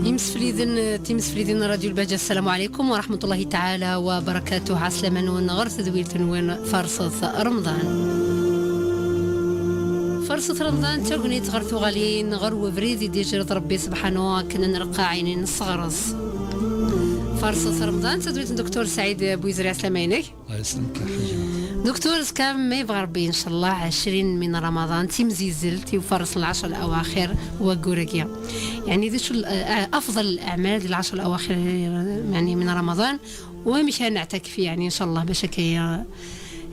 تيمس فريدين راديو البهجة. السلام عليكم ورحمة الله تعالى وبركاته. عسلامة ونغر تدوير تنوين فرصة رمضان. فرصة رمضان تغني تغرثو غاليين غر وبريدي دي جرد ربي سبحانه كنا نرقى عينين الصغرس. فرصة رمضان تدوير الدكتور سعيد بويزري. عسلامينك. الله يسلمك يا حاجة. دكتور كان ما يبغى ربي ان شاء الله 20 من رمضان تيمزيزل تيفرص العشر الاواخر وقورقيا، يعني ذي شو افضل الاعمال ديال العشر الاواخر يعني من رمضان، ومش هنعتكف يعني ان شاء الله باش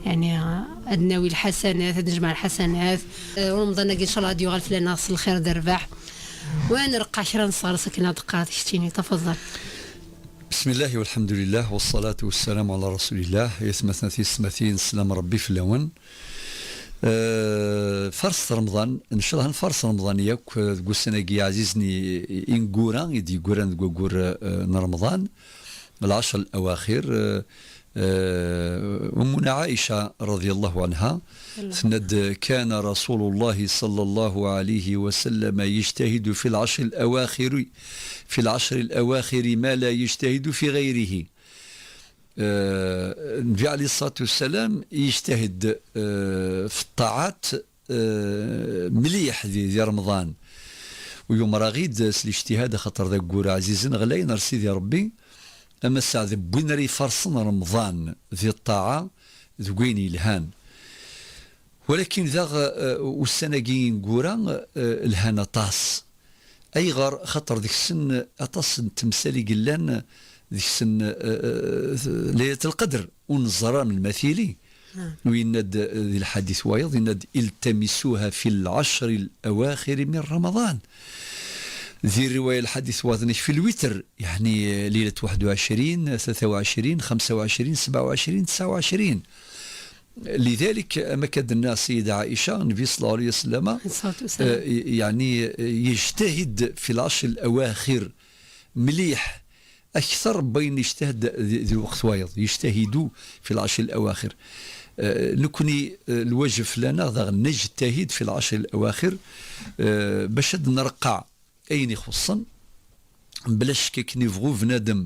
يعني ادناوي الحسنات نجمع الحسنات. رمضان ان شاء الله غادي يغلف لنا الخير درباح ونرقى 10 صار سكنه دقات شتيني. تفضل. بسم الله والحمد لله والصلاة والسلام على رسول الله. يسمثين سلام ربي في اللون. فرص رمضان ان شاء الله فرص رمضانيه تقول سناكي عزيزني انقورا يدي قوران قور رمضان العشر الاواخر. أمنا عائشة رضي الله عنها سند كان رسول الله صلى الله عليه وسلم يجتهد في العشر الأواخر ما لا يجتهد في غيره. النبي عليه الصلاة والسلام يجتهد في الطاعات مليح دي رمضان، ويوم راغيد الاجتهاد خاطر ذاك قول عزيزنا غلاي نرسي دي ربي. أما الساعة بوين ري فرصن رمضان ذي الطاعة ذويني الهان، ولكن ذا والسناقين قورا الهان طاس أي غار خطر ذيك السن أطاس تمثالي قلان ذيك السن ليلة القدر ونزران المثيلي ويند ذي الحديث وايض يند التمسوها في العشر الأواخر من رمضان. ذي الرواية الحديث واضنش في الوتر، يعني ليلة 21 23 25 27 29. لذلك أما كدنا السيدة عائشة النبي صلى الله عليه وسلم يعني يجتهد في العشر الأواخر مليح أكثر بين يجتهد ذي الوقت وايض يجتهدوا في العشر الأواخر. نكوني الواجب لنا نجتهد في العشر الأواخر باش نرقع أين يخصن بلاش كيك نيفغو بنادم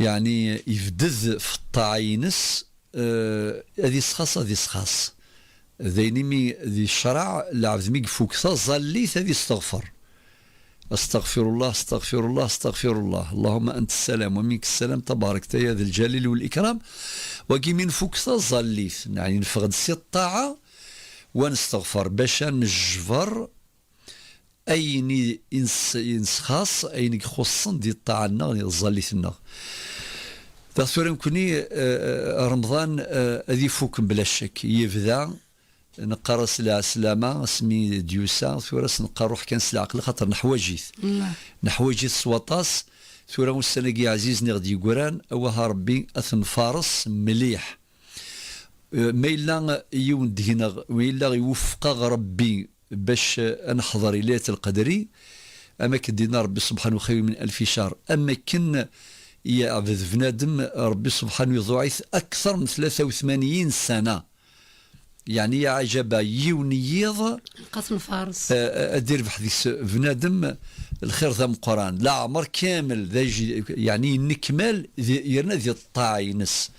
يعني يفدذ في الطاعينس هذه سخاص هذه سخاص ذينمي ذي الشرع العبد ميك فوكثا ظليت هذه استغفر الله استغفر الله استغفر الله اللهم أنت السلام ومنك السلام تبارك يا ذا الجلال والإكرام وكي من فوكثا ظليت يعني نفقد سي الطاعة ونستغفر باش نجبر أين إنسخاص أين خصن دي الطاعة ظليتنا. تصور يمكنني رمضان هذي فوق بلا شك يبدا نقرا سلا سلامة اسمي ديوسا ثورة نقرا روح كان سلا عقل خاطر نحوجيث سواطاس ثورة السنقي عزيزني غدي قران أوها ربي أثن فارس مليح ما إلا يوندهنا وإلا يوفق ربي باش نحضر ليلة القدري. أما كدينا ربي سبحانه خير من 1000 شهر. أما كن يا عبد بنادم ربي سبحانه يضعيث أكثر من 83 سنة، يعني يا عجبا يونيض قسم فارس أدير بحديث بنادم الخير ذا قرآن لا عمر كامل يعني نكمل يرنا ذي الطاعة ينس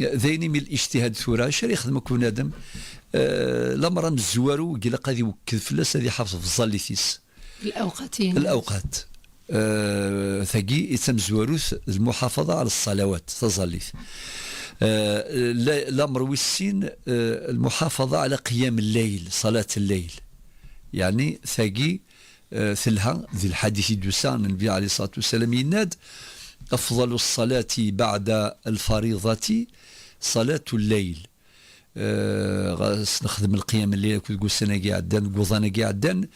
ذيني من الاجتهاد ثورة شري يخدمك بنادم لمرة مزوارو قيل قادي يوكد فلاس هذه حافظ في الظليثيس الأوقات ثقي يتم زواروث المحافظة على الصلوات تظليث الأمر والسين المحافظة على قيام الليل صلاة الليل، يعني ثقي ثلها ذي الحديث دوسان النبي عليه الصلاة والسلام يناد أفضل الصلاة بعد الفريضة صلاة الليل. نخدم القيام الليل كنت تقول سنة قاعدان قوضانا قاعدان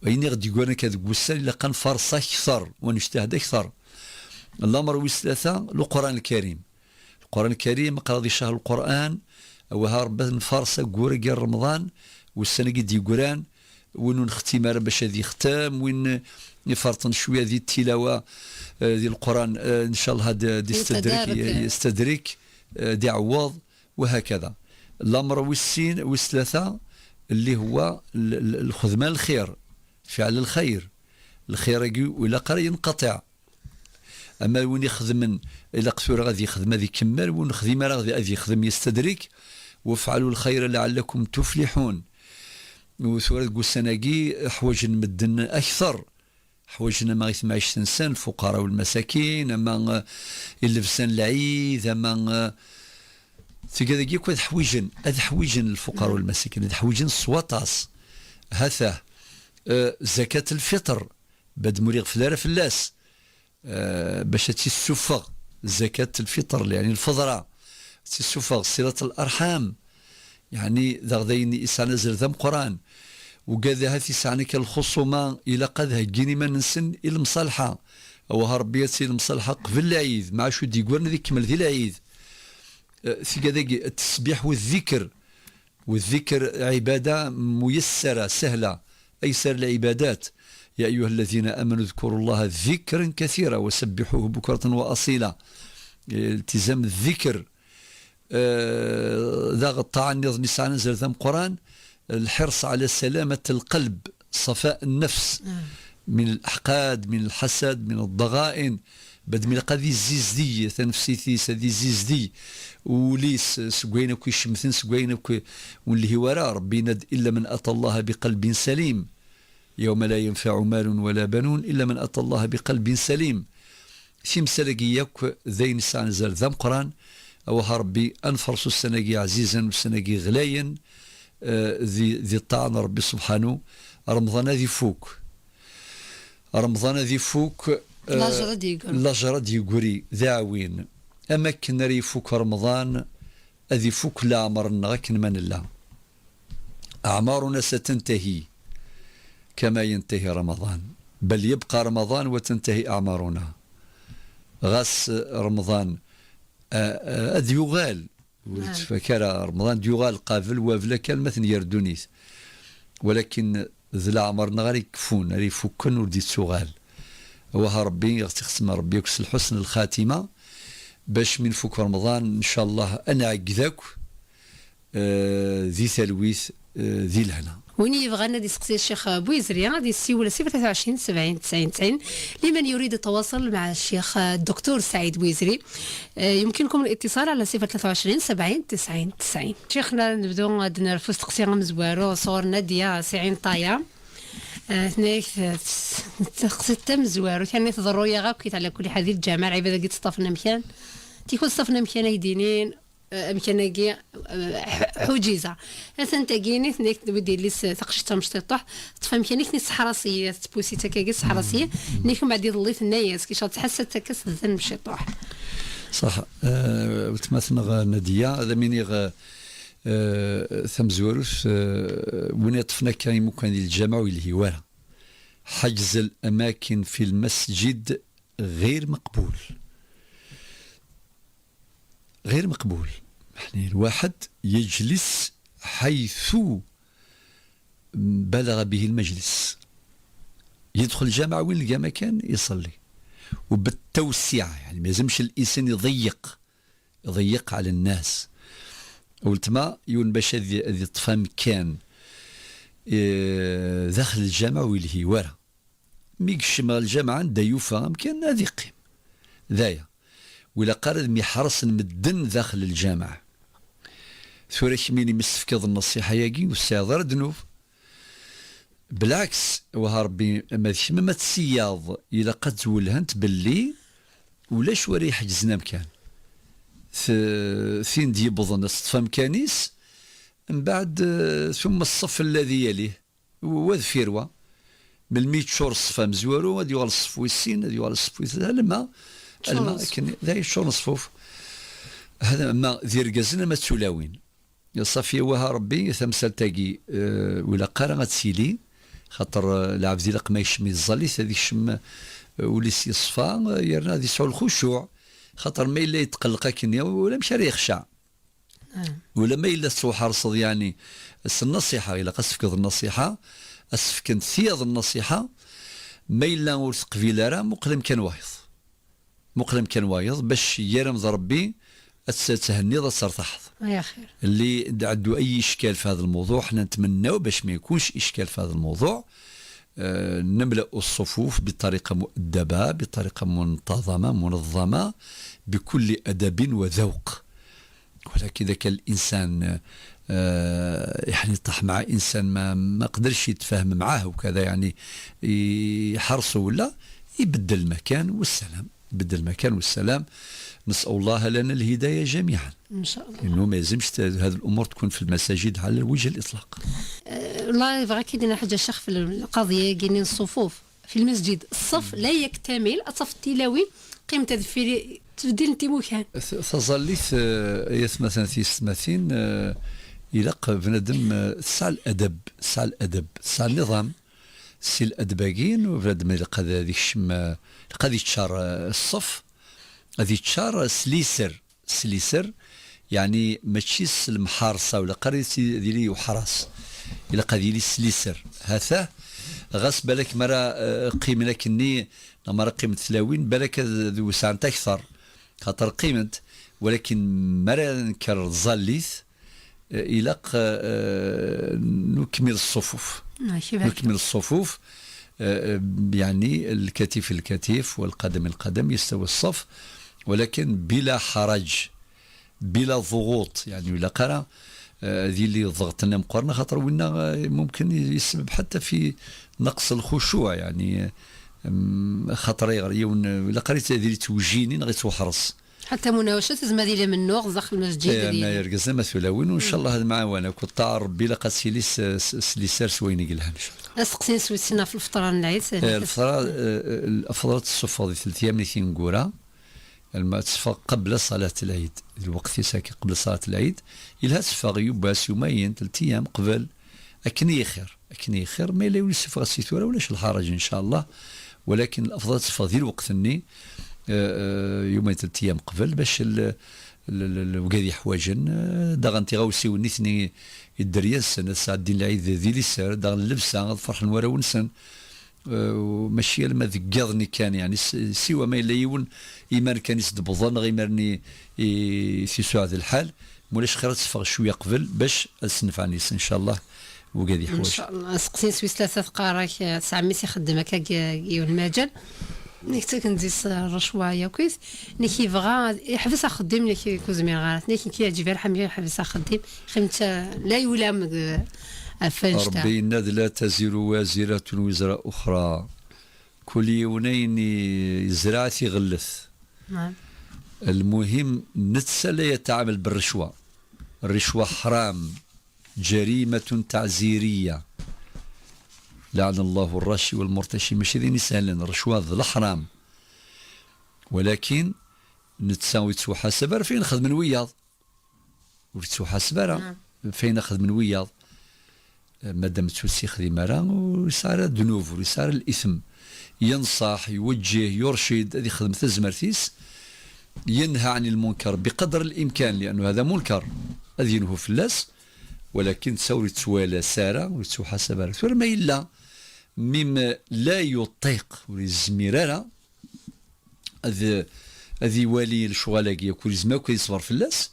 وين غادي يقول لك هذا السنة إلا كان فرصة أكثر ونجتهد أكثر. الأمر والثلاثة القرآن الكريم. القرآن الكريم قراضي شهر القرآن وها ربنا فرصة قورا رمضان والسنة قد يقران وين اختمار باش هذه ختام وين يفرطن شوية ذي التلاوة ذي القرآن إن شاء الله هذا يستدرك دي عوض وهكذا. الأمر والسين والثلاثة اللي هو الخدمة الخير فعل الخير. الخير ولا قرا ينقطع. اما وين يخدم الى قصور غادي يخدم هذه يكمل، ونخدم راه غادي يخدم يستدرك. وافعلوا الخير لعلكم تفلحون. وثورة قوسناقي حوايج نمدن اكثر، حوايجنا ما غيث معيش تنسان الفقراء والمساكين، اما اللبسان العيد، اما تيكا كيك هاد حوايجن، هاد حوايجن الفقراء والمساكين، هاد حوايجن السواطاس هذا. زكاة الفطر باد مريغ فلارة فلاس باش تيسفغ زكاة الفطر يعني الفضرة، تيسفغ صلة الأرحام، يعني ذا غدايني إسانا زرذم قرآن. وكذا هاتي سعنك الخصومة إلى قد هجيني ما ننسن إلى المصالحة أو هربيتي المصالحة قبل العيد مع شو ديقورنا ذي كمل ذي العيد. في كذا التسبيح والذكر، والذكر عبادة ميسرة سهلة أيسر العبادات. يا أيها الذين آمنوا اذكروا الله ذكرا كثيرا وسبحوه بكرة وأصيلا. التزام الذكر ذا غطاء النظام نسعنا زرثم قرآن. الحرص على سلامة القلب، صفاء النفس من الأحقاد، من الحسد، من الضغائن. بد من قضي الزيزدي تنفسيتي سدي زيزدي وليس سقوينا كي شمثن سقوينا كي واللي هو ربي ند إلا من أتى الله بقلب سليم يوم لا ينفع مال ولا بنون إلا من أتى الله بقلب سليم. في مسلقيك ذين سان زال ذم قران أو ربي أنفرس السنقي عزيزا والسنقي غلايا ذي الطعن ربي سبحانه. رمضان ذي فوق، رمضان ذي فوق لاجرة ديقوري ذاوين. أما كنا ريفوك رمضان أذي فوق لا عمرنا غاكن من الله. أعمارنا ستنتهي كما ينتهي رمضان، بل يبقى رمضان وتنتهي أعمارنا. غاس رمضان أذ يغال فكرة رمضان ديغال قابل وافلا كلمة يردونيث، ولكن ذي عمرنا غير يكفون ريفوكن وردي تسوغال. وها ربي يغتقسم ربي يكس الحسن الخاتمة باش من فوق رمضان إن شاء الله أنا عقذاك ذي ثلويث ذي الهنا. وين يبغى دي سقسي الشيخ بويزري غادي يسيول 023 70 90 90 لمن يريد التواصل مع الشيخ الدكتور سعيد بويزري. يمكنكم الاتصال على 023 70 90 90. شيخنا نبدو عندنا الفوز تقسيم مزوارو صور نادية سعين طايا هناك تقسي تم زوارو ثاني تضروا يا غاكيت على كل هذه الجامعة العبادة قد صطفنا مكان تيكون صطفنا مكان يدينين امكانيه حجيزه مثلا تاكيني ثنيك ودي لي تقشت تمشطيطح تفهم كاني ثني صحراصيه تبوسي تكاكي صحراصيه نيكم بعد يضليت الناس كي شات تحس تكس ذن مشيطح صح. وتمثل ناديه هذا مني ثم زوروس وين يطفنا كان ممكن الجامع والهواره. حجز الاماكن في المسجد غير مقبول، غير مقبول. يعني الواحد يجلس حيث بلغ به المجلس، يدخل الجامعة وين لقى مكان يصلي وبالتوسعة، يعني ما يلزمش الإنسان يضيق على الناس. ولتما يون باش هذه طفى مكان داخل الجامعة ويلهي ورا ميكش ما الجامعة دا يوفى مكان هذه قيم ذايا ولا قارد ميحرص مدن داخل الجامعة. ثورة كميني مستفكض النصيحة ياقي والسيادة ذنوب بالعكس. وها ربي ما تسياض إلا قد زولهنت باللي ولا شواري حجزنا مكان ثين دي بضن صطفى مكانيس من بعد ثم الصف الذي يليه وذ فيروة بالميت شور الصفا مزوارو هذا يوال الصفو السين هذا يوال الصفو الماء كان ذا يشور الصفوف هذا ما ذي رقزنا ما تسولاوين صافي. وها ربي ثمسال تاقي ولا قارا غتسيلي خاطر العبد لق ما يشمي الظليث هذيك الشم وليس يصفى يرنا هذه يسعو الخشوع خاطر ما إلا يتقلق كنيا ولا مش يخشع ولا ما إلا تروح رصد يعني النصيحة إلا قصفك النصيحة أسفك ثياض النصيحة ما إلا ورث قبيلة راه مقلم كان وايض باش يرم ربي تهني ذا صار تحت يا خير. اللي عنده أي إشكال في هذا الموضوع حنا نتمناو باش ما يكونش إشكال في هذا الموضوع نملأ الصفوف بطريقة مؤدبة، بطريقة منتظمة منظمة، بكل أدب وذوق. ولكن إذا كان الإنسان يعني طاح مع إنسان ما قدرش يتفاهم معاه وكذا، يعني يحرصه ولا يبدل المكان والسلام، يبدل المكان والسلام. نسأل الله لنا الهداية جميعا ان شاء الله. انه ما يلزمش هذه الامور تكون في المساجد على وجه الاطلاق. والله بغا كيدير حاجه شيخ في القضيه كاينين الصفوف في المسجد، الصف لا يكتمل، الصف التلاوي قيمة تدفيري تبديل انت مكان تظليت ايث مثلا في سماثين يلق بنادم سع الادب، سع الادب، سع النظام، سي الادباكين وبنادم يلقى هذيك الشم غادي تشار الصف، غادي تشار سليسر، سليسر يعني ماشي المحارصه ولا قريتي ديالي وحرس، الا قادي لي سليسر هذا غاس بالك مرة قيمة كني مرة قيمة ثلاوين بالك ذو ساعة أكثر خاطر قيمة، ولكن مرة نكرر ظليث إلى نكمل الصفوف، نكمل الصفوف يعني الكتف الكتف والقدم القدم يستوي الصف، ولكن بلا حرج بلا ضغوط، يعني ولا قرا ذي اللي ضغطنا مقارنة خاطر ونا ممكن يسبب حتى في نقص الخشوع، يعني خاطر يغريون ولا قريت ذي توجيني نغي توحرص حتى مناوشات زعما ديال من نوغ داخل المسجد ما يرقزنا مثلاوين، وان شاء الله هذا معاونه كطاع ربي لا قاسي سليسار سويني قالها ان شاء الله. اسقسين سويتنا في الفطره العيد الفطره الافضل الصفه دي 3 ايام اللي كنقورا الماء تصفى قبل صلاة العيد، الوقت يساكي قبل صلاة العيد إلها تصفى يوباس يومين 3 أيام قبل أكني خير، أكني خير ما إلا يولي صفى السيتورة ولاش الحرج إن شاء الله، ولكن الأفضل تصفى ذي الوقت الني يومين 3 أيام قبل باش وكادي حواجن داغنتي غاوسيو نيثني الدرياس الساعة الدين العيد ذي لسار داغن اللبسة فرح نورا ونسن وماشي لما ذكاضني كان يعني سوى ما إلا يون إيمان كان يسد بظن غيمرني في سعاد الحال مولاش خير تصفغ شوية قبل باش السنف عنيس إن شاء الله وقادي حواج. إن شاء الله سقسين سويس 3 قارك 9 ميس يخدم هكا يو المجال نيك كنديس الرشوايه كويس نيك يبغى يحبس اخدم نيك كوزمير غارت نيك كيعجب الحمد يحبس اخدم خمت لا يلام ربي الناد لا تزر وازرة وزر أخرى كل يومين زراعتي غلث. نعم. المهم نتسى لا يتعامل بالرشوة، الرشوة حرام جريمة تعزيرية لعن الله الراشي والمرتشي، ماشي ذي سهلا الرشوة ذا الحرام، ولكن نتساوي تسو حاسبة فين ناخذ من وياض وتسو حاسبة فين ناخذ من وياض مادام تسوسي خدمة راه ويصير الذنوب ويصير الإثم، ينصح يوجه يرشد هذه خدمة الزمرتيس، ينهى عن المنكر بقدر الإمكان لأنه هذا منكر هذه ينهو فلاس، ولكن تساوي تسوالى سارة وتسو حسب ما إلا مما لا يطيق ولزميرارة هذه والي الشغلاء يكون زما كي يصبر فلاس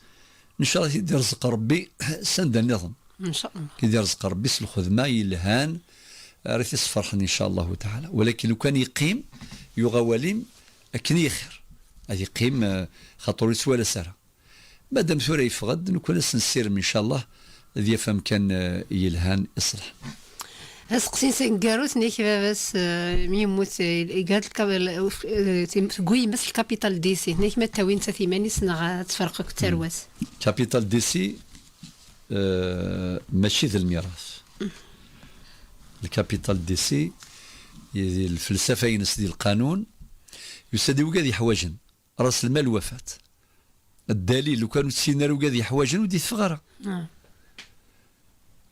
إن شاء الله يدير رزق ربي سند النظام ان شاء الله كيدير رزق ربي الخدمه يلهان راه يصفرحني ان شاء الله تعالى، ولكن لو كان يقيم يغواليم اكني خير هذه يقيم خاطر يسوى ساره مادام ثورة يفغد نكون نسير ان شاء الله ذي فهم كان يلهان يصلح. اسقسين سنكاروت نيك بس ميموت قالت تقوي مثل الكابيتال دي سي نيك ما تاوين ثماني سنه تفرق كترواس كابيتال دي سي ماشي ذا الميراث، الكابيتال دي سي الفلسفه ينس ديال القانون يسدي وكادي حواجن راس المال وفاه، الدليل لو كانوا تسينار وكادي حواجن ودي ثغره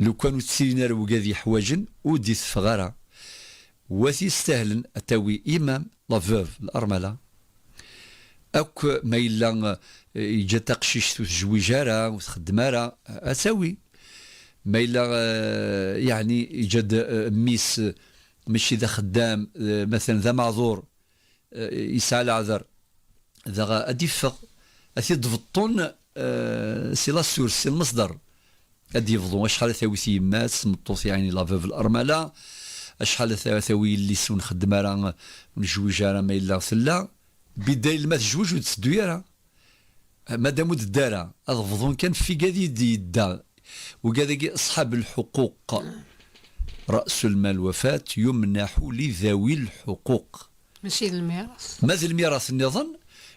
لو كانوا تسينار وكادي حواجن ودي ثغره وثي استهلن اتاوي امام لا فوف الارمله أك ما إلا يجا تقشيش تزويجارا وتخدمارا أساوي ما إلا يعني يجد ميس ماشي ذا خدام مثلا ذا معذور يسعى العذر ذا أديفق أثي ضبطون سي لا سورس سي المصدر أدي يفضون شحال ثاوي ثيمات سمطوث يعني لافوف الأرملة اشحال ثوي اللي سون خدمه راه نجوج راه ما الا ثلا بداية ما تجوج وتسدو يرا مادام الدارة أضفضون كان في قاعد يدا وقاعد أصحاب الحقوق رأس المال وفاة يمنح لذوي الحقوق ماشي الميراث. ماذا الميراث النظام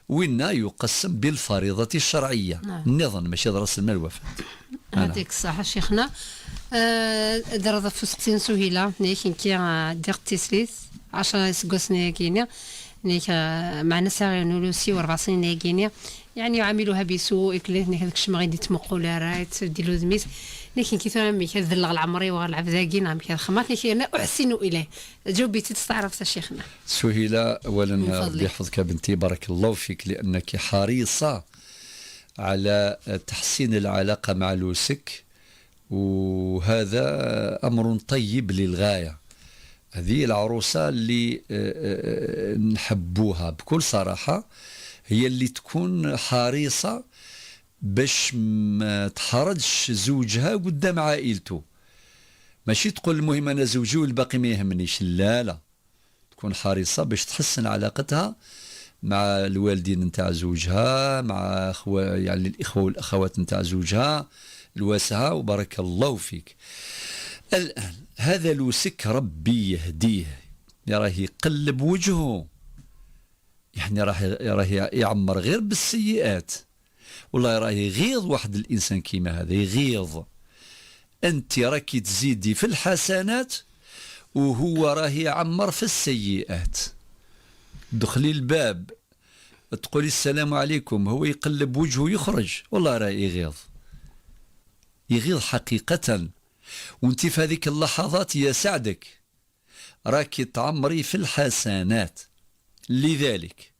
وين يقسم بالفريضة الشرعية. النظام ماشي رأس المال وفاة. هذيك الصحة شيخنا. درض فستين سهيلة نيكين كي دير تسليث 10 سكوسنيا كينيا نيك معنا ساغي نولوسي و4 سنين كينيا يعني يعاملوها بسوء كلي هذاك الشيء ما غادي تمقول رايت ديرو زميت لكن كي ثاني كذلغ العمري وغلعب ذاكين عم كخمات لكن انا احسن اليه جاوبتي تستعرف شيخنا. سهيلة اولا ربي يحفظك بنتي بارك الله فيك لانك حريصة على تحسين العلاقة مع لوسك وهذا امر طيب للغاية. هذه العروسة اللي نحبوها بكل صراحة هي اللي تكون حريصة باش ما تحرجش زوجها قدام عائلته. ماشي تقول المهم أنا زوجي والباقي ما يهمنيش، لا تكون حريصة باش تحسن علاقتها مع الوالدين نتاع زوجها مع يعني الإخوة والأخوات نتاع زوجها الواسعة. وبارك الله فيك. الآن هذا لوسك ربي يهديه راه يقلب وجهه يعني راه يعمر غير بالسيئات. والله راه يغيظ واحد الإنسان كيما هذا يغيظ. أنت راكي تزيدي في الحسنات وهو راه يعمر في السيئات. دخلي الباب تقولي السلام عليكم هو يقلب وجهه يخرج. والله راه يغيظ حقيقة. وانت في هذيك اللحظات يسعدك راكي تعمري في الحسنات. لذلك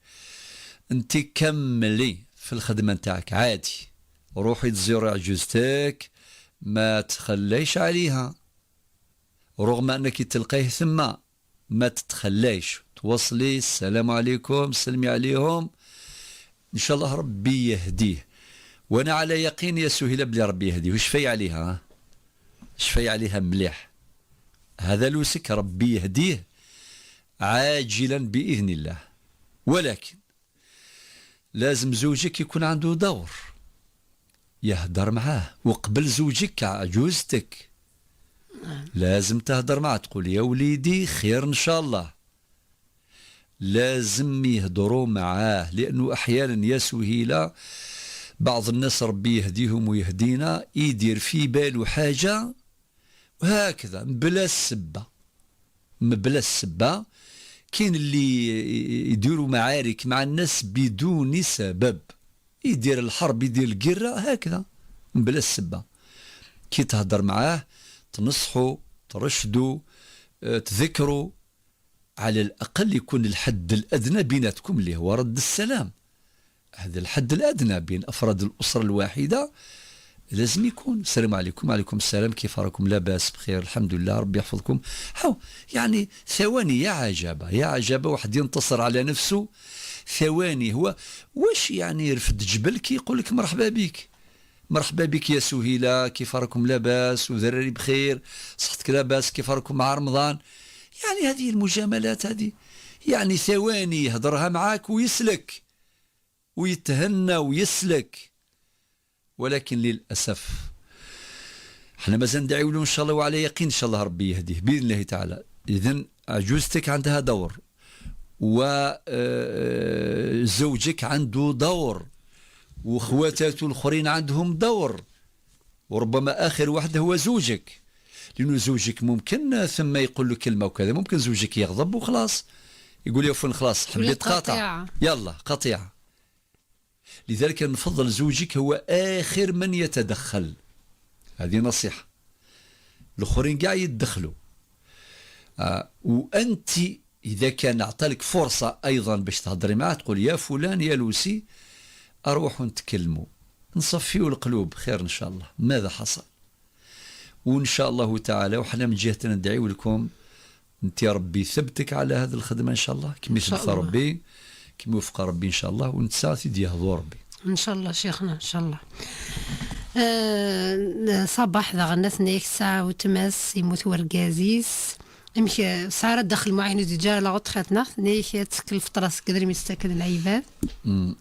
انت كملي في الخدمة نتاعك عادي، روحي تزوري عجوزتك ما تخليش عليها رغم انك تلقيه ثم ما تتخليش توصلي السلام عليكم سلمي عليهم ان شاء الله ربي يهديه. وانا على يقين يا سهيلة بلي ربي يهديه. وشفي عليها شفي عليها مليح. هذا لوسك ربي يهديه عاجلا بإذن الله. ولكن لازم زوجك يكون عنده دور يهدر معاه. وقبل زوجك عجوزتك لازم تهدر معاه تقول يا وليدي خير إن شاء الله. لازم يهدروا معاه لأنه أحيانا يا سهيلة بعض الناس ربي يهديهم ويهدينا يدير في باله حاجة وهكذا بلا السبة كاين اللي يديروا معارك مع الناس بدون سبب، يدير الحرب يدير القرة هكذا بلا السبة. كي تهدر معاه تنصحوا ترشدوا تذكروا على الأقل يكون الحد الأدنى بيناتكم اللي هو رد السلام. هذا الحد الأدنى بين أفراد الأسرة الواحدة لازم يكون السلام عليكم وعليكم السلام كيف راكم لاباس بخير الحمد لله ربي يحفظكم. يعني ثواني يا عجبة واحد ينتصر على نفسه ثواني. هو واش يعني يرفد جبل كي يقول لك مرحبا بك يا سهيلة كيف راكم لاباس وذراري بخير صحتك لاباس كيف راكم مع رمضان. يعني هذه المجاملات هذه يعني ثواني يهضرها معاك ويسلك ويتهنى ويسلك. ولكن للأسف احنا مازال ندعيو له ان شاء الله وعلى يقين ان شاء الله ربي يهديه باذن الله تعالى. اذن عجوزتك عندها دور وزوجك عنده دور واخواتاته الاخرين عندهم دور وربما اخر واحد هو زوجك. لانه زوجك ممكن ثم يقول له كلمه وكذا ممكن زوجك يغضب وخلاص يقول يا فلان خلاص حبيت قاطع يلا قطيعه. لذلك نفضل زوجك هو آخر من يتدخل. هذه نصيحة. الآخرين قاع يتدخلوا. وأنت إذا كان أعطالك فرصة أيضا باش تهضري معه تقول يا فلان يا لوسي أروح نتكلموا نصفيوا القلوب خير إن شاء الله ماذا حصل. وإن شاء الله تعالى وحنا من جهتنا ندعي لكم أنت يا ربي ثبتك على هذه الخدمة إن شاء الله كما يثبت ربي كما يوفق ربي إن شاء الله ونتساعد يهضو ربي إن شاء الله شيخنا إن شاء الله. صباح ذا غنات نيك ساعة وتماس يموت ورقازيس يمكن صار دخل معين ديجا لا غوتخيتنا نيك تسكل فترة قدر يستكد العباد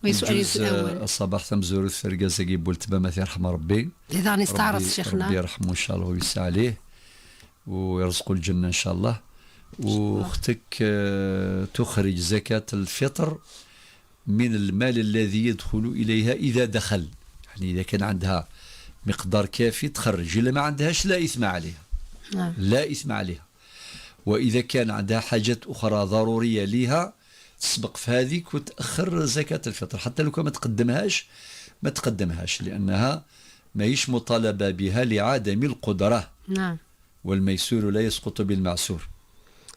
ويسؤال الأول الصباح تمزور الثرقة زكي بولت بما يرحم ربي إذا نستعرض ربي شيخنا يرحمه إن شاء الله ويسع عليه ويرزقه الجنة إن شاء الله. واختك تخرج زكاة الفطر من المال الذي يدخل إليها إذا دخل، يعني إذا كان عندها مقدار كافي تخرج، إلا ما عندهاش لا إثم عليها. نعم. لا إثم عليها. وإذا كان عندها حاجات أخرى ضرورية لها تسبق في هذيك وتأخر زكاة الفطر، حتى لو كان ما تقدمهاش لأنها ماهيش مطالبة بها لعدم القدرة. نعم. والميسور لا يسقط بالمعسور.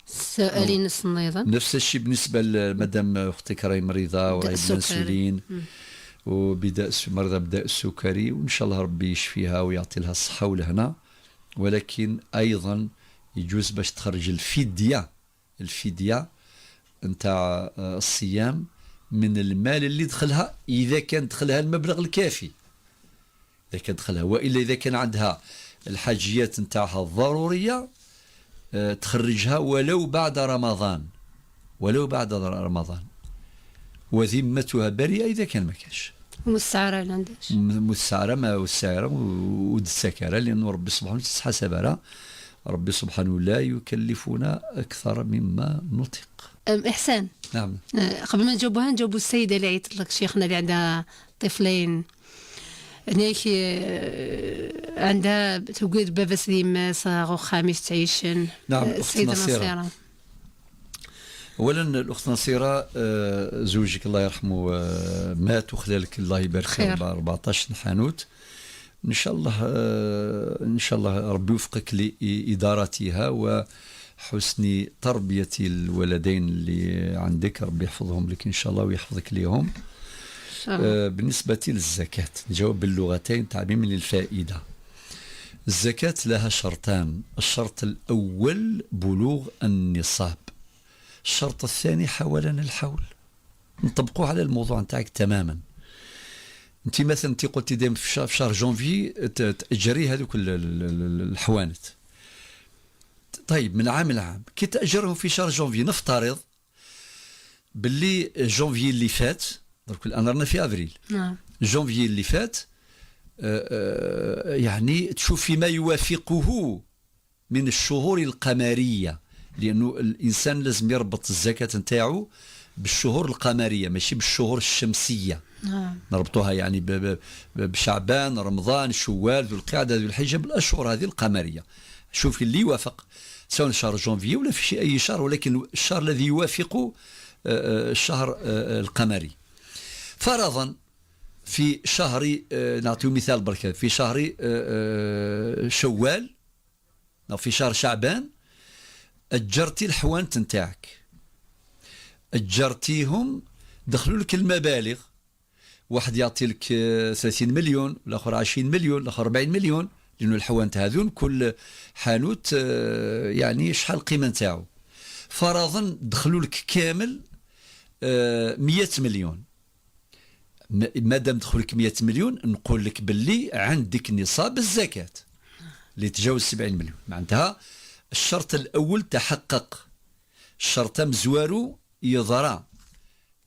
سؤالين أيضا نفس الشيء بالنسبة لمدام أختك راهي مريضة وراهي بالأنسولين مرضى بداء السكري، وإن شاء الله ربي يشفيها ويعطي لها الصحة والهنا. ولكن أيضا يجوز باش تخرج الفدية نتاع الصيام من المال اللي دخلها إذا كان دخلها المبلغ الكافي، إذا كان دخلها. وإلا إذا كان عندها الحاجيات نتاعها الضرورية تخرجها ولو بعد رمضان، وذمتها بريئة إذا كان ما كانش مستعارة لا عندهاش مستعارة ما والسعارة والسكارة، لأنه ربي سبحانه تحسب ربي سبحانه لا يكلفنا أكثر مما نطيق. إحسان. نعم. قبل ما نجاوبوا السيدة اللي عيطت لك شيخنا اللي عندها طفلين، هناك عندها توجد بابا سليم صاغو خامس تعيشن. نعم. السيدة نصيرة. أولا الأخت نصيرة زوجك الله يرحمه مات وخلالك الله يبارك فيه ب 14 حانوت. إن شاء الله ربي يوفقك لإدارتها وحسن تربية الولدين اللي عندك، ربي يحفظهم لك إن شاء الله ويحفظك ليهم. بالنسبة للزكاة نجاوب باللغتين تعبين من الفائدة. الزكاة لها شرطان، الشرط الأول بلوغ النصاب، الشرط الثاني حولان الحول. نطبقوه على الموضوع نتاعك تماما. انت مثلا انت قلتي دائما في شهر جونفي تأجري هذوك الحوانت. طيب من عام لعام كي تأجرهم في شهر جونفي، نفترض باللي جونفي اللي فات، درك الان رانا في افريل. نعم. جونفي اللي فات يعني تشوفي ما يوافقه من الشهور القمرية، لأنه الإنسان لازم يربط الزكاة نتاعو بالشهور القمرية ماشي بالشهور الشمسية. نربطوها يعني بشعبان، رمضان، شوال، ذو القعدة، ذو الحجة، بالأشهر هذه القمرية. شوفي اللي يوافق سواء شهر جونفي ولا في أي شهر، ولكن الشهر الذي يوافق الشهر القمري. فرضا في شهر نعطيه مثال بركة، في شهر شوال أو في شهر شعبان أجرتي الحوانت نتاعك، أجرتيهم دخلوا لك المبالغ، واحد يعطي لك 30 مليون، الآخر 20 مليون، الآخر 40 مليون، لأنه الحوانت هذون كل حانوت يعني شحال القيمة نتاعو. فرضا دخلوا لك كامل 100 مليون. مادام دخلوا لك 100 مليون نقول لك باللي عندك نصاب الزكاة اللي تجاوز 70 مليون. معناتها الشرط الأول تحقق، الشرط مزوارو يضرع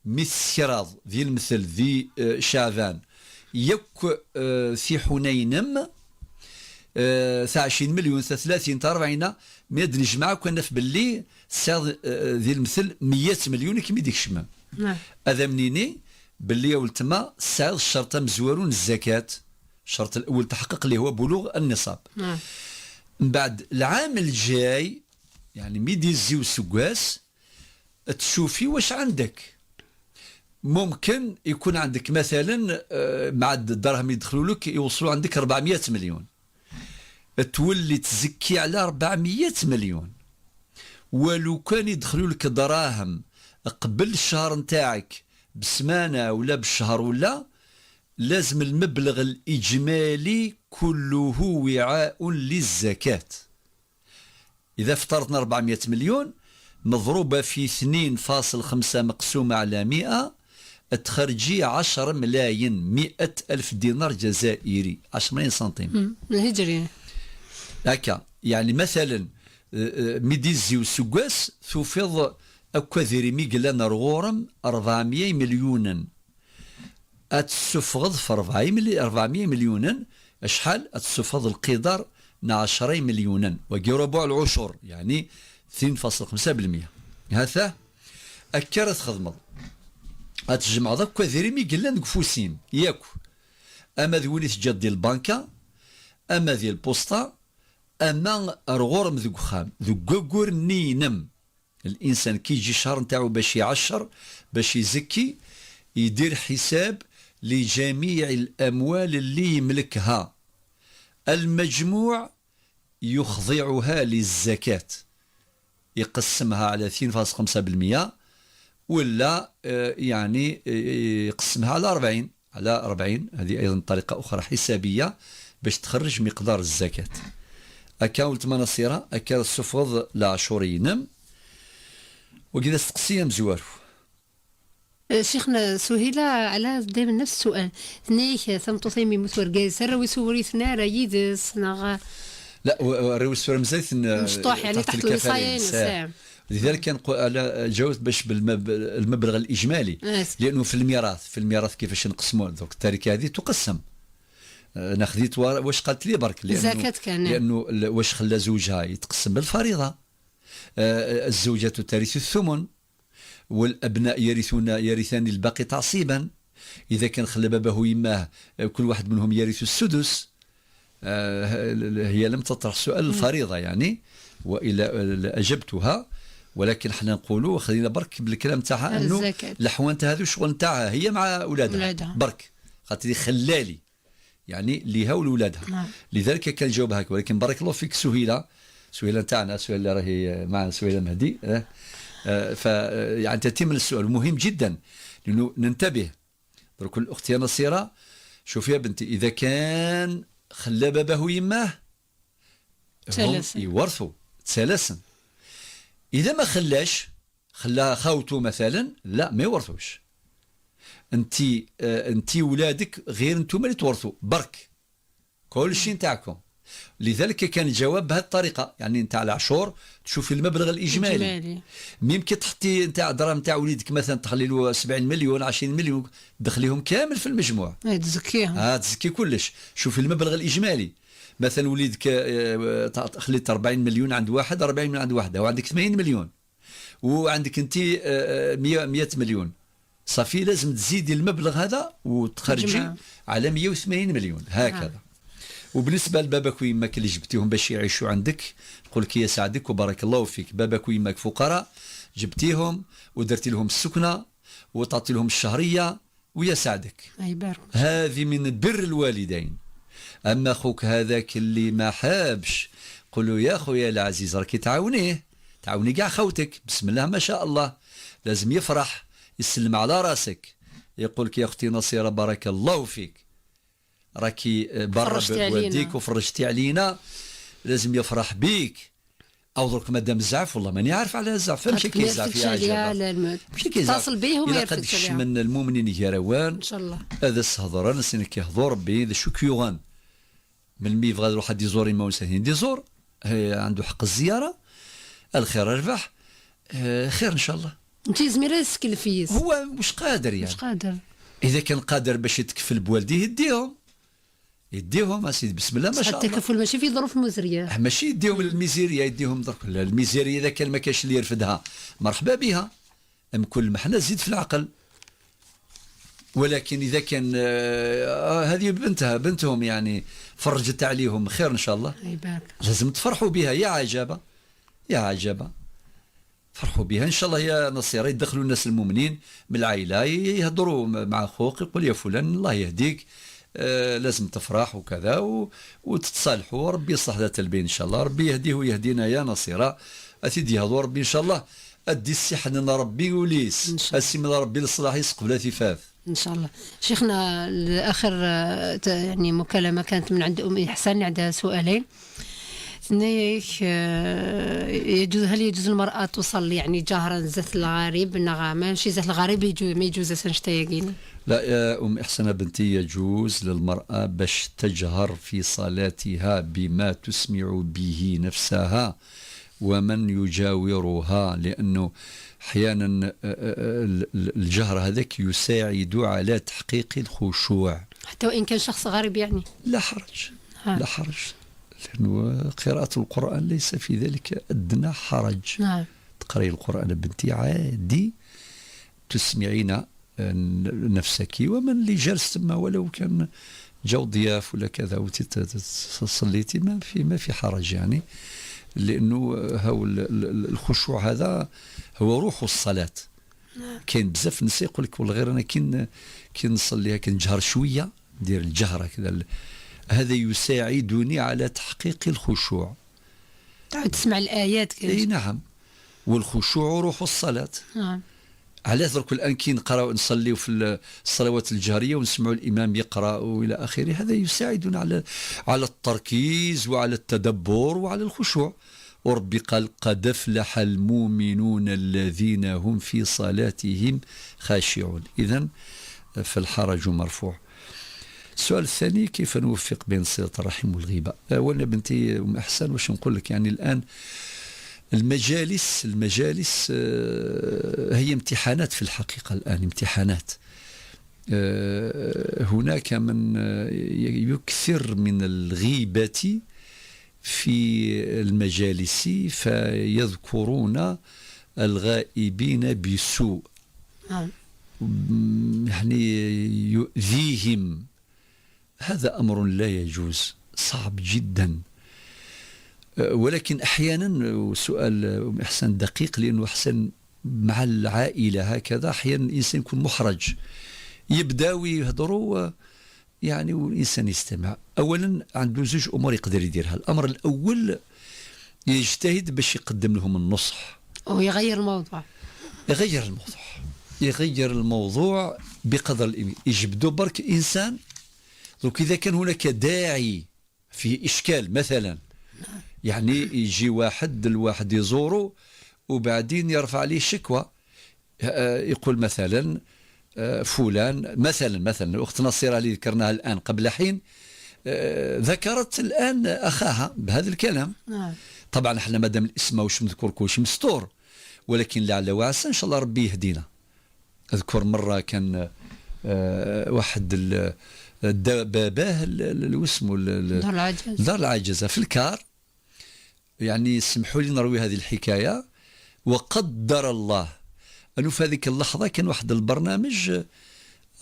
مثل ذي المثل ذي شعبان يك في حنينم 20 مليون 30 40 ما نجمع كنا في باللي ذي المثل 100 مليون كيما ديك الشمام. هذا منيني باللي يا ولتما سعر الشرط مزوارون الزكاة. الشرط الأول تحقق اللي هو بلوغ النصاب. من بعد العام الجاي يعني ميدي الزيو سكواس تشوفي واش عندك. ممكن يكون عندك مثلا مع الدراهم يدخلوا لك يوصلوا عندك 400 مليون، تولي تزكي على 400 مليون. ولو كان يدخلوا لك دراهم قبل الشهر نتاعك بسمانة ولا بالشهر ولا، لازم المبلغ الإجمالي كله وعاء للزكاة. إذا افترضنا 400 مليون مضروبة في 2.5 مقسومة على 100 تخرجي 10 ملايين 100 ألف دينار جزائري، 10 ملايين سنتيم الهجري. هكا يعني مثلا ميديزي وسقاس توفيض أكوذري ميقلان رغورم 400 مليونا أتسفغض في 400 مليونا أشحال أتسفغض القدر 10 مليونا وجي ربع العشر يعني 2.5%. هذا أكرت خدمة أتجمع ذاك كوذري ميقلان قفوسين ياكو أما ذولي تجد ديال البنكة أما ديال البوسطة أما رغورم ذوك خام ذوك قوقور نينم. الإنسان كي يجي شهر نتاعو باش يعشر باش يزكي يدير حساب لجميع الأموال اللي يملكها المجموع يخضعها للزكاة يقسمها على 2.5% ولا يعني يقسمها على 40 هذه أيضا طريقة أخرى حسابية باش تخرج مقدار الزكاة. أكاولت مناصيرة أكاد السفوض لعشورينم وكذا استقسيم زوارو. شيخنا سهيلة على دائما نفس السؤال ثنيك ثم تطيمي متورقاز سروي سوري ثنا رايدس نغا لا روي سوري مزيت مشطوح يعني تحت الوصاية نسام. لذلك كان على جاوز باش بالمبلغ الإجمالي لأنه في الميراث كيفاش نقسموا دوك التركة هذه تقسم. أنا خديت واش قالت لي برك لأنه واش خلى زوجها يتقسم بالفريضة. الزوجة ترث الثمن والأبناء يرثان الباقي تعصيبا. إذا كان خلى باباه ويماه كل واحد منهم يرث السدس. هي لم تطرح سؤال الفريضة يعني وإلا أجبتها ولكن حنا نقولوا خلينا برك بالكلام تاعها أنه الحوانت هذو شغل نتاعها هي مع أولادها برك خاطر خلالي يعني ليها ولولادها. لذلك كان الجواب هكا. ولكن بارك الله فيك سهيلة نتاعنا سهيلة اللي راهي مع سهيلة مهدي يعني تتم السؤال مهم جدا لأنه ننتبه. درك الأخت يا نصيرة شوفي يا بنتي إذا كان خلى باباه ويماه هم يورثوا تسلسن. إذا ما خلاش خلى خاوته مثلا لا ما يورثوش. انت ولادك غير انتم اللي تورثوا برك كل شيء نتاعكم. لذلك كان الجواب بهذه الطريقه يعني نتاع العشور تشوفي المبلغ الاجمالي ممكن تحطي نتاع دراهم نتاع وليدك مثلا تخلي له 70 مليون 20 مليون دخليهم كامل في المجموع تزكيهم تزكي كلش. شوفي المبلغ الاجمالي مثلا وليدك خليت 40 مليون عند واحد 40 مليون عند واحده وعندك 80 مليون وعندك انت 100 مليون صافي لازم تزيدي المبلغ هذا وتخرجي على 180 مليون هكذا. وبالنسبه لباباك ويماك اللي جبتيهم باش يعيشوا عندك نقول لك يسعدك وبارك الله فيك. باباك ويماك فقراء جبتيهم ودرتي لهم السكنه وتعطي لهم الشهريه ويسعدك هذه من بر الوالدين. اما اخوك هذاك اللي ما حابش قل له يا خويا العزيز راكي تعاوني كاع خوتك بسم الله ما شاء الله لازم يفرح يسلم على راسك يقول لك يا اختي نصيرة بارك الله فيك راكي برا بوالديك وفرجتي علينا لازم يفرح بيك. او درك مادام الزعف والله ماني عارف على الزعف فمشي كيزعف يا عجبه مشي كيزعف اتصل بهم ويرفد من المؤمنين يروان ان شاء الله هذا الصهضران سنك كيهضر ربي ذا شكيوغان من مي بغى يروح يزور ما وسهين ديزور عنده حق الزياره الخير ربح خير ان شاء الله. انت زميره السكلفيس هو مش قادر يعني مش قادر. اذا كان قادر باش يتكفل بوالديه يديهم اسيدي بسم الله ما شاء الله. التكفل ماشي في ظروف مزريه ماشي يديهم الميزيريا يديهم درك الميزيريا اذا كان ما كاش اللي يرفدها مرحبا بها كل ما حنا زيد في العقل. ولكن اذا كان هذه بنتهم يعني فرجت عليهم خير ان شاء الله لازم تفرحوا بها يا عجبه فرحوا بها ان شاء الله يا نصيرة. يدخلوا الناس المؤمنين من العائله يهضروا مع اخوك يقول يا فلان الله يهديك لازم تفرح وكذا وتتصالحوا ربي يصلح ذات البين ان شاء الله. ربي يهديه ويهدينا يا نصيرة أتيدي هذو ربي ان شاء الله ادي السحن لربي وليس اسي من ربي للصلاح يسقبل ثفاف ان شاء الله. شيخنا الاخر يعني مكالمه كانت من عند ام احسان عندها سؤالين. ثنيك هل يجوز المرأة تصلي يعني جهرا زث الغريب ماشي زث الغريب ما يجوز سنشتيقين؟ لا يا أم إحسان بنتي يجوز للمرأة باش تجهر في صلاتها بما تسمع به نفسها ومن يجاورها، لأنه أحيانا الجهر هذاك يساعد على تحقيق الخشوع حتى وإن كان شخص غريب يعني. لا حرج، لا حرج، لأنه قراءة القرآن ليس في ذلك أدنى حرج. نعم. تقرأي القرآن بنتي عادي، تسمعين نفسك ومن اللي جالس تما، ولو كان جو ضياف ولا كذا وصليتي ما في حرج يعني، لأنه هو الخشوع هذا هو روح الصلاة. كاين بزاف ناس يقول لك والله غير أنا كي نصليها كنجهر شوية، ندير الجهرة كذا، هذا يساعدني على تحقيق الخشوع. تعود تسمع الآيات كذا. أي نعم، والخشوع روح الصلاة. نعم. على درك الآن كي نقراو نصليو في الصلوات الجهرية ونسمعوا الإمام يقرأ وإلى آخره، هذا يساعدنا على التركيز وعلى التدبر وعلى الخشوع. وربي قال قد أفلح المؤمنون الذين هم في صلاتهم خاشعون. إذن فالحرج مرفوع. السؤال الثاني: كيف نوفق بين صلة الرحم والغيبة؟ وانا بنتي أم إحسان واش نقول لك، يعني الآن المجالس هي امتحانات في الحقيقة، الآن امتحانات. هناك من يكثر من الغيبة في المجالس فيذكرون الغائبين بسوء، يعني يؤذيهم. هذا أمر لا يجوز، صعب جدا. ولكن أحيانا، سؤال أم إحسان دقيق، لأنه أحسن مع العائلة هكذا أحيانا الإنسان يكون محرج، يبداو يهضروا يعني والإنسان يستمع. أولا عنده زوج أمور يقدر يديرها. الأمر الأول يجتهد باش يقدم لهم النصح ويغير الموضوع. يغير الموضوع بقدر الإمكان. يجبدوا برك إنسان، دونك إذا كان هناك داعي في إشكال مثلا، يعني يجي الواحد يزوره وبعدين يرفع عليه شكوى، يقول مثلا فلان مثلا الأخت نصيرة اللي ذكرناها الآن قبل حين ذكرت الآن أخاها بهذا الكلام. طبعا احنا مادام الاسم واش مذكور كلشي مستور، ولكن لعل وعسى إن شاء الله ربي يهدينا. أذكر مرة كان واحد باباه اسمه دار العجزة في الكار، يعني سمحوا لي نروي هذه الحكاية. وقدر الله أنه في هذيك اللحظة كان واحد البرنامج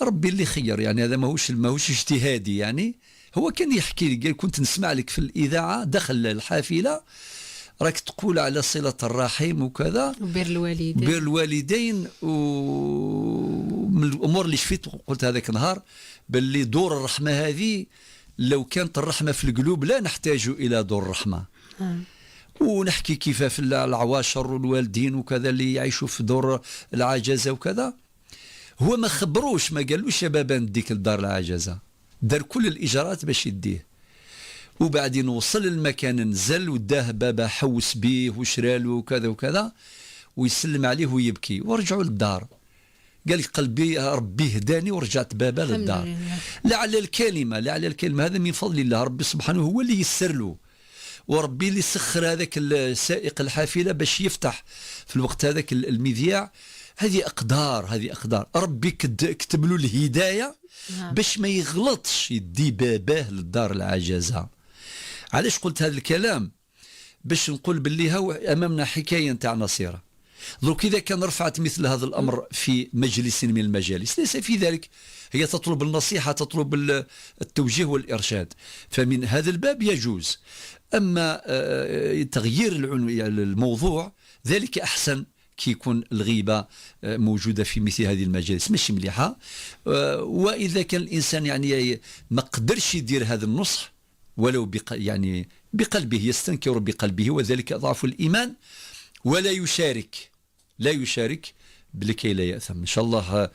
ربي اللي خير، يعني هذا ماهوش اجتهادي، يعني هو كان يحكي لي، قال كنت نسمع لك في الإذاعة دخل الحافلة راك تقول على صلة الرحم وكذا وبر الوالدين ومن الأمور اللي شفت قلت هذاك النهار باللي دور الرحمة هذه لو كانت الرحمة في القلوب لا نحتاج إلى دور الرحمة. ونحكي كيف في العواشر والوالدين وكذا اللي يعيشوا في دور العجزة وكذا، هو ما خبروش، ما قالوش يا بابا نديك لدار العجزة، دار كل الإجراءات باش يديه. وبعدين وصل المكان، نزل وداه بابا، حوس بيه وشراله وكذا وكذا، ويسلم عليه ويبكي، ورجعوا للدار. قال لي قلبي ربي هداني ورجعت بابا للدار. لعل الكلمة هذا من فضل الله، ربي سبحانه هو اللي يسر له، وربي اللي سخر هذاك السائق الحافلة باش يفتح في الوقت هذاك المذياع. هذه أقدار ربي كتب له الهداية باش ما يغلطش يدي باباه للدار العجزة. علاش قلت هذا الكلام؟ باش نقول باللي هو أمامنا حكاية نتاع نصيرة. دروك إذا كان رفعت مثل هذا الأمر في مجلس من المجالس، ليس في ذلك، هي تطلب النصيحة، تطلب التوجيه والإرشاد، فمن هذا الباب يجوز. أما تغيير الموضوع ذلك أحسن كي يكون الغيبة موجودة في مثل هذه المجالس، ماشي مليحة. وإذا كان الإنسان يعني ما قدرش يدير هذا النصح ولو يعني بقلبه، يستنكر بقلبه، وذلك أضعف الإيمان، ولا يشارك لكي لا يأثم. إن شاء الله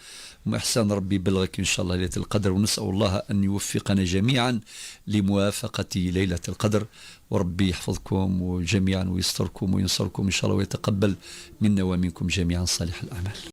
إحسان ربي يبلغك إن شاء الله ليلة القدر، ونسأل الله أن يوفقنا جميعا لموافقة ليلة القدر، وربي يحفظكم جميعا ويستركم وينصركم إن شاء الله، ويتقبل منا ومنكم جميعا صالح الأعمال.